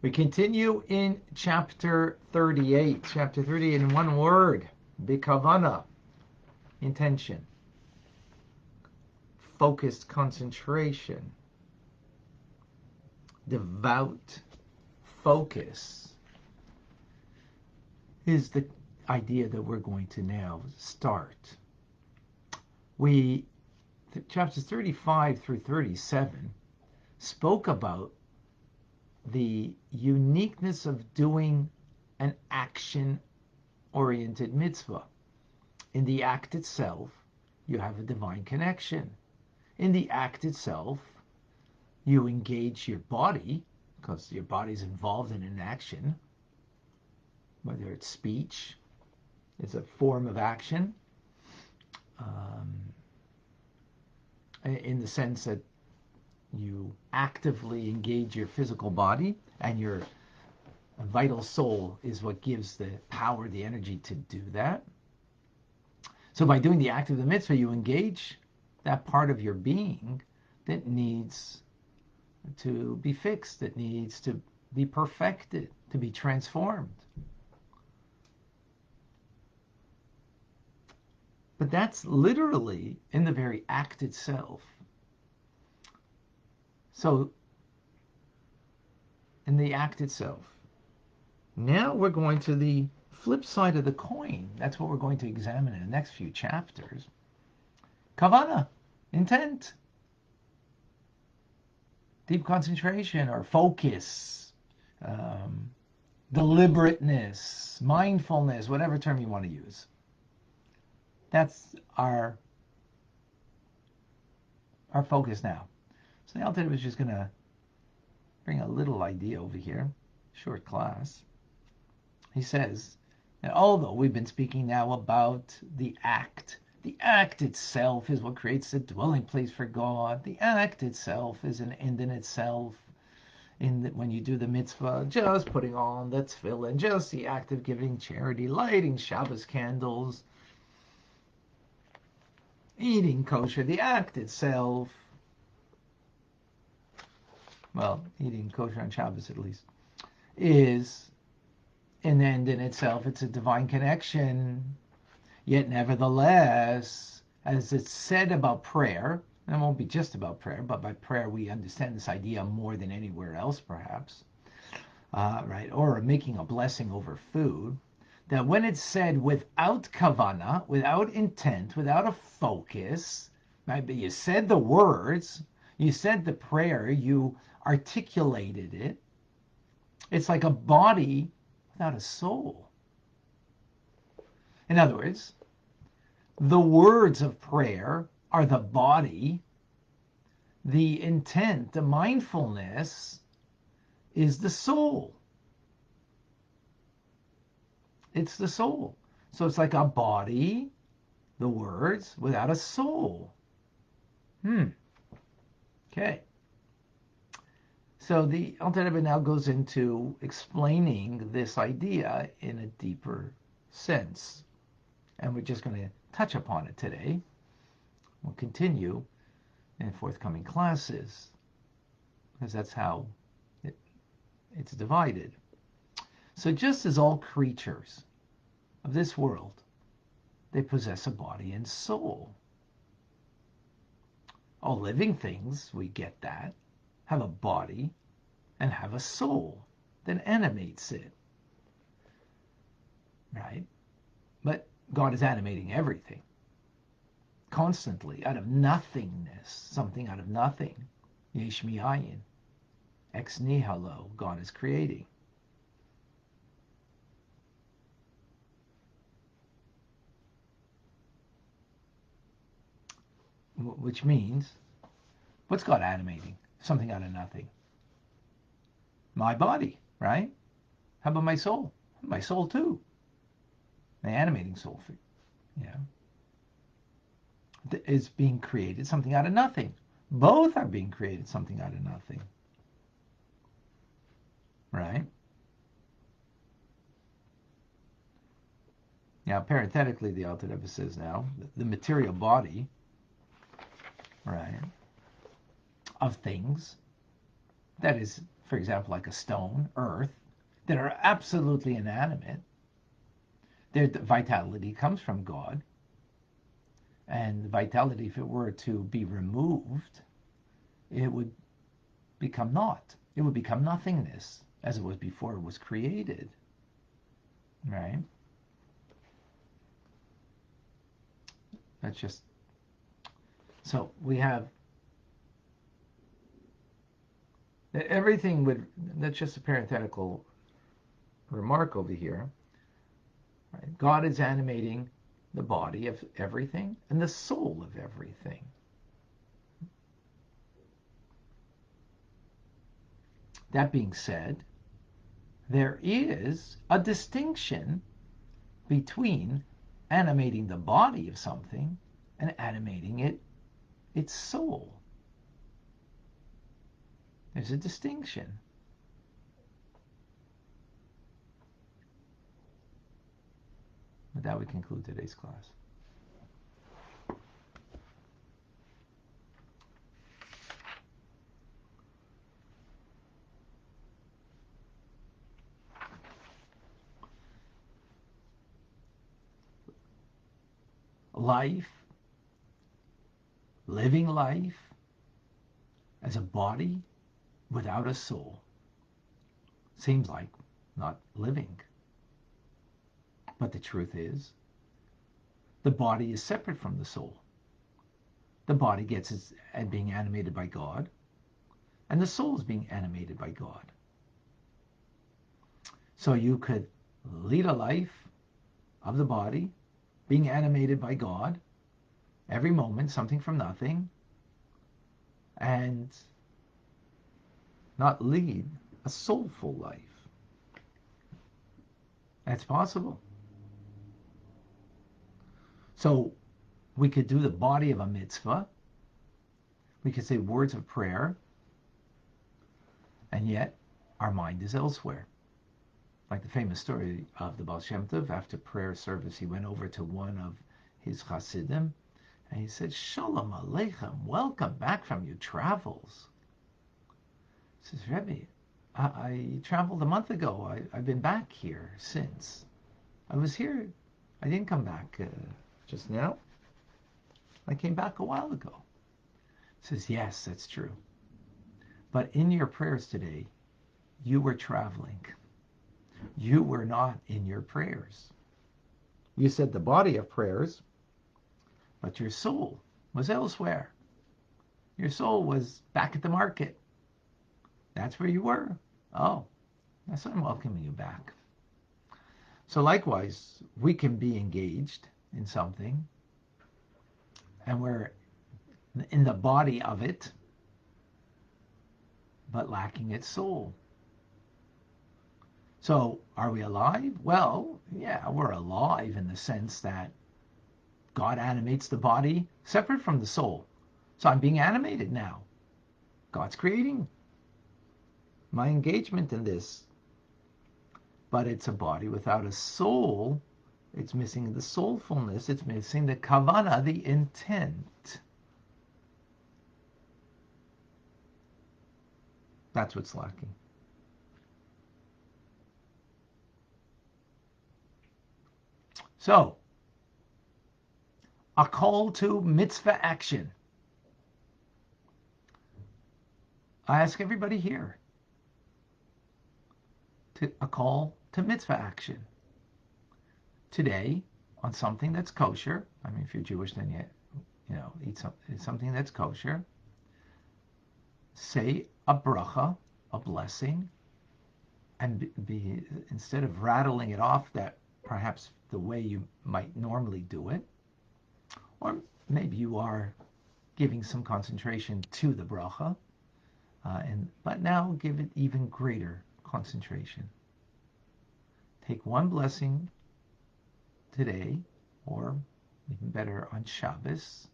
We continue in chapter 38. Chapter 38 in one word. Bikavana. Intention. Focused concentration. Devout focus is the idea that we're going to now start. Chapters 35 through 37 spoke about the uniqueness of doing an action-oriented mitzvah. In the act itself, you have a divine connection. In the act itself, you engage your body, because your body's involved in an action, whether it's speech, it's a form of action, in the sense that you actively engage your physical body, and your vital soul is what gives the power, the energy to do that. So by doing the act of the mitzvah, you engage that part of your being that needs to be fixed, that needs to be perfected, to be transformed. But that's literally in the very act itself. So, in the act itself. Now we're going to the flip side of the coin. That's what we're going to examine in the next few chapters. Kavana, intent. Deep concentration or focus. Deliberateness, mindfulness, whatever term you want to use. That's our focus now. So the Alter Rebbe is just going to bring a little idea over here, short class. He says that although we've been speaking now about the act itself is what creates the dwelling place for God. The act itself is an end in itself. When you do the mitzvah, just putting on the tefillin, just the act of giving charity, lighting Shabbos candles, eating kosher, the act itself, well, eating kosher on Shabbos at least, is an end in itself. It's a divine connection. Yet nevertheless, as it's said about prayer, and it won't be just about prayer, but by prayer we understand this idea more than anywhere else perhaps, right? Or making a blessing over food, that when it's said without kavana, without intent, without a focus, right? But you said the words, you said the prayer, you articulated it. It's like a body without a soul. In other words, the words of prayer are the body. The intent, the mindfulness, is the soul. It's the soul. So it's like a body, the words, without a soul. Okay. So the Alter Rebbe now goes into explaining this idea in a deeper sense. And we're just going to touch upon it today. We'll continue in forthcoming classes, because that's how it's divided. So just as all creatures of this world, they possess a body and soul. All living things, we get that, have a body and have a soul that animates it. Right? But God is animating everything. Constantly, out of nothingness, something out of nothing. Yesh mi'ayin. Ex nihilo, God is creating. Which means, what's God animating? Something out of nothing. My body, right? How about my soul? My soul too. The animating soul, is being created something out of nothing. Both are being created something out of nothing. Right? Now, parenthetically, the Alter Rebbe says now, the material body, right, of things, that is for example, like a stone, earth, that are absolutely inanimate. Their vitality comes from God. And the vitality, if it were to be removed, it would become naught. It would become nothingness, as it was before it was created. Right? That's just... So we have everything would... That's just a parenthetical remark over here. Right? God is animating the body of everything and the soul of everything. That being said, there is a distinction between animating the body of something and animating its soul. There's a distinction. With that, we conclude today's class. Life, living life as a body without a soul seems like not living. But the truth is, the body is separate from the soul. The body gets its being animated by God, and the soul is being animated by God. So you could lead a life of the body, being animated by God, every moment, something from nothing, and not lead a soulful life. That's possible. So we could do the body of a mitzvah. We could say words of prayer, and yet our mind is elsewhere. Like the famous story of the Baal Shem Tov, after prayer service, he went over to one of his Hasidim, and he said, "Shalom Aleichem, welcome back from your travels." He says, "Rebbe, I traveled a month ago. I've been back here since. I was here. I didn't come back just now. I came back a while ago." He says, "Yes, that's true. But in your prayers today, you were traveling. You were not in your prayers. You said the body of prayers, but your soul was elsewhere. Your soul was back at the market. That's where you were. Oh, that's why I'm welcoming you back." So likewise, we can be engaged in something, and we're in the body of it, but lacking its soul. So are we alive? Well, yeah, we're alive in the sense that God animates the body separate from the soul. So I'm being animated now. God's creating my engagement in this. But it's a body without a soul. It's missing the soulfulness. It's missing the kavana, the intent. That's what's lacking. So, a call to mitzvah action. I ask everybody here to a call to mitzvah action. Today, on something that's kosher. I mean, if you're Jewish, then eat something that's kosher. Say a bracha, a blessing, and be instead of rattling it off that perhaps the way you might normally do it, or maybe you are giving some concentration to the bracha, but now give it even greater concentration. Take one blessing today, or even better on Shabbos,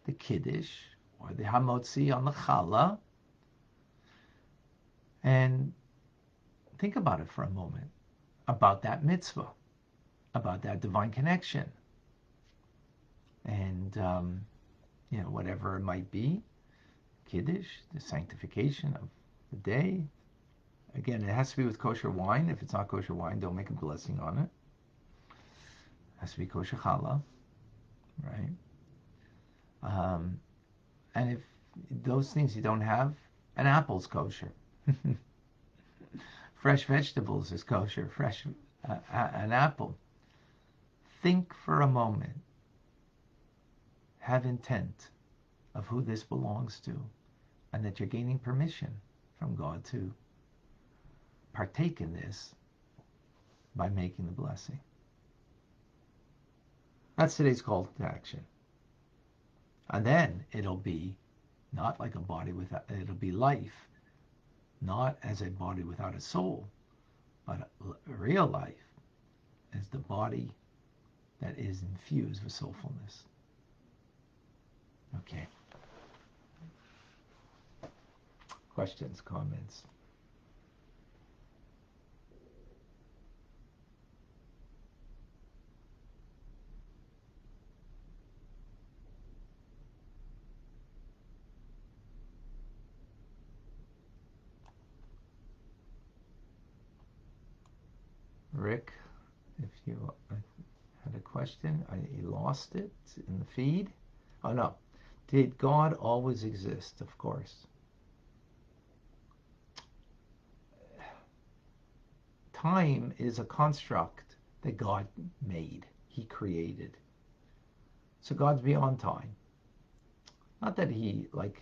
the Kiddush, or the Hamotzi on the Challah, and think about it for a moment, about that mitzvah, about that divine connection, and whatever it might be, Kiddush, the sanctification of the day, Again, it has to be with kosher wine. If it's not kosher wine, don't make a blessing on it. It has to be kosher challah, right? And if those things you don't have, an apple's kosher. Fresh vegetables is kosher. An apple. Think for a moment. Have intent of who this belongs to, and that you're gaining permission from God to partake in this by making the blessing. That's today's call to action. And then it'll be not like a body without, it'll be life, not as a body without a soul, but a real life as the body that is infused with soulfulness. Okay. Questions, comments? Rick, if you had a question, I lost it in the feed. Oh no. Did God always exist? Of course. Time is a construct that God made. He created. So God's beyond time. Not that he like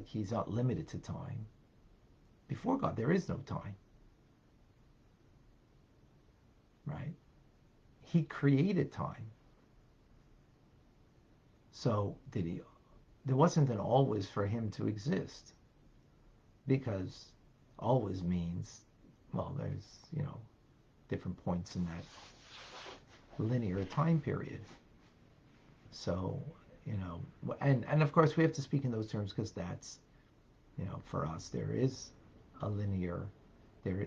he's not limited to time. Before God, there is no time. Right? He created time. So did he? There wasn't an always for him to exist, because always means, well, there's, different points in that linear time period. So, and of course we have to speak in those terms because that's, for us there is a linear,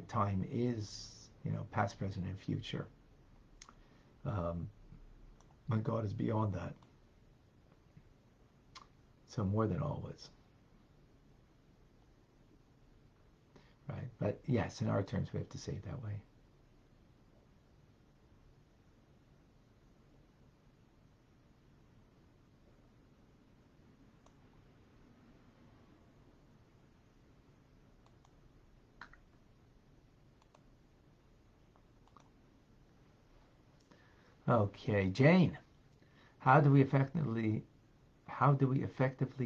time is, past, present, and future. But God is beyond that. So more than always. Right? But yes, in our terms we have to say it that way. Okay, Jane, how do we effectively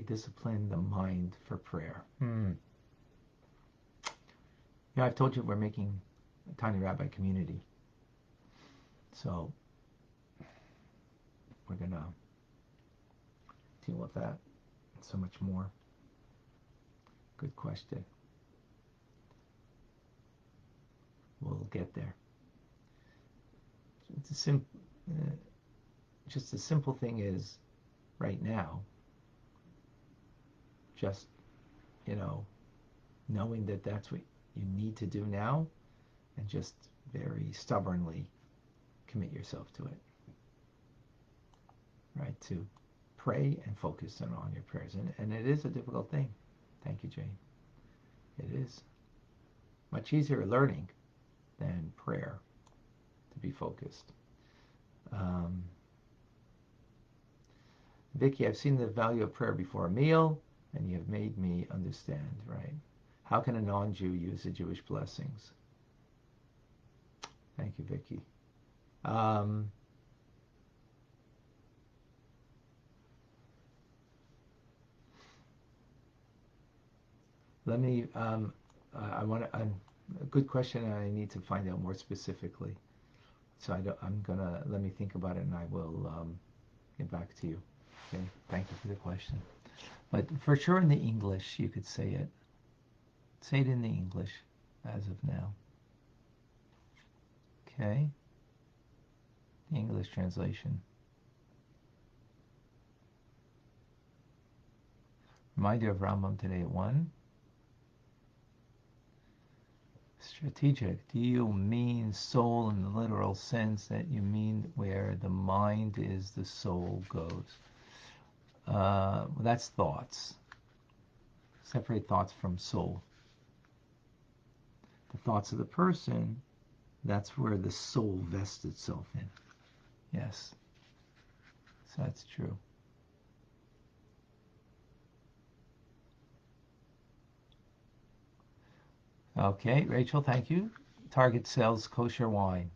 discipline the mind for prayer? Yeah, I've told you we're making a tiny rabbi community. So we're going to deal with that and so much more. Good question. We'll get there. It's just a simple thing is, right now, just, knowing that that's what you need to do now, and just very stubbornly commit yourself to it. Right? To pray and focus on your prayers. And it is a difficult thing. Thank you, Jane. It is much easier learning than prayer, to be focused. Vicky, I've seen the value of prayer before a meal, and you have made me understand, right? How can a non-Jew use the Jewish blessings? Thank you, Vicky. Let me, I want to, a good question, I need to find out more specifically. So let me think about it, and I will get back to you. Okay, thank you for the question. But for sure in the English, you could say it. Say it in the English as of now. Okay, the English translation. Reminder of Rambam today at 1. Strategic. Do you mean soul in the literal sense that you mean where the mind is, the soul goes? That's thoughts. Separate thoughts from soul. thoughts of the person, that's where the soul vests itself in. Yes. So that's true. Okay, Rachel, thank you. Target sells kosher wine.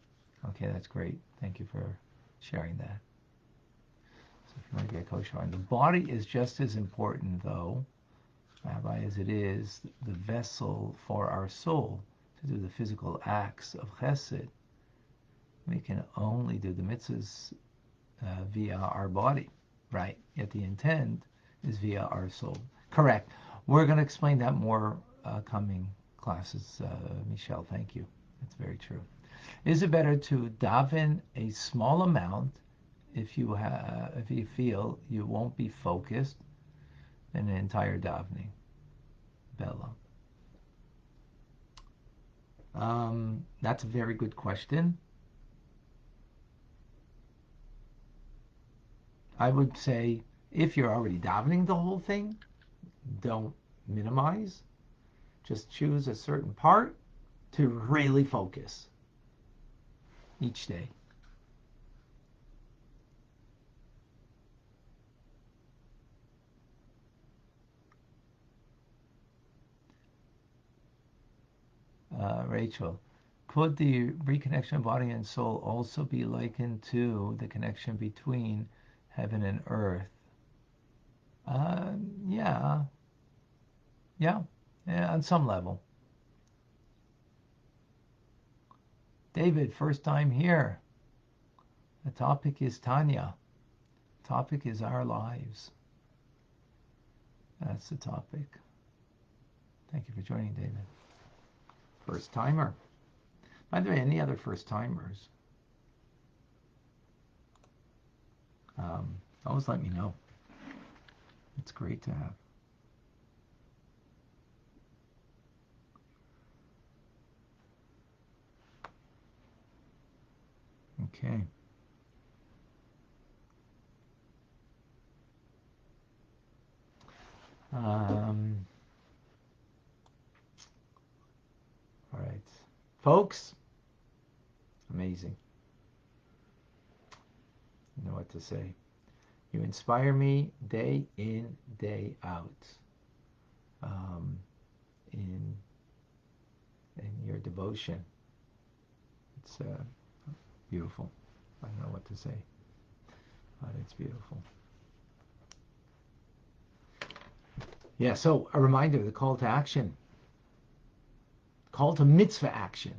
Okay, that's great. Thank you for sharing that. So if you want to get kosher wine. The body is just as important, though, Rabbi, as it is the vessel for our soul to do the physical acts of chesed. We can only do the mitzvahs via our body, right? Yet the intent is via our soul. Correct. We're going to explain that more coming classes, Michelle. Thank you. That's very true. Is it better to daven a small amount if you feel you won't be focused than an entire davening? Bella. That's a very good question. I would say if you're already davening the whole thing, don't minimize. Just choose a certain part to really focus each day. Rachel, could the reconnection of body and soul also be likened to the connection between heaven and earth? Yeah, on some level. David, first time here. The topic is Tanya. The topic is our lives. That's the topic. Thank you for joining, David. First timer. By the way, any other first timers? Always let me know. It's great to have. Okay. All right. Folks, amazing. You know what to say. You inspire me day in, day out. In your devotion. It's beautiful. I don't know what to say, but it's beautiful. Yeah, so a reminder, the call to action. Call to mitzvah action.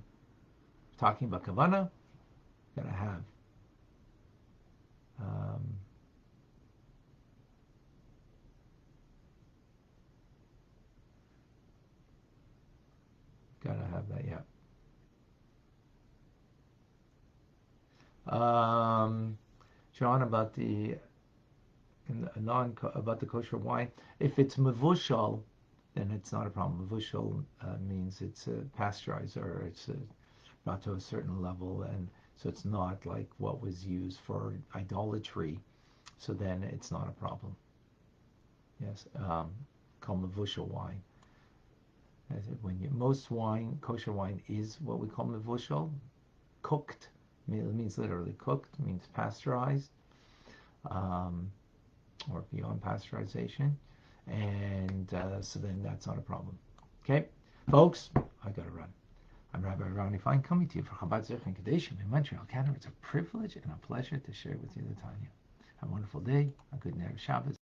Talking about kavanah, gotta have that, yeah. John, about the about the kosher wine. If it's mevushal, then it's not a problem. Mevushal means it's pasteurized or it's brought to a certain level, and so it's not like what was used for idolatry. So then it's not a problem. Yes, called mevushal wine. Most wine, kosher wine, is what we call mevushal, cooked. It means literally cooked. It means pasteurized, or beyond pasteurization, and so then that's not a problem. Okay, folks, I gotta run. I'm Rabbi Ronnie Fine, coming to you from Chabad Zech and Kadeshim in Montreal, Canada. It's a privilege and a pleasure to share with you the Tanya. Have a wonderful day, a good night of Shabbos.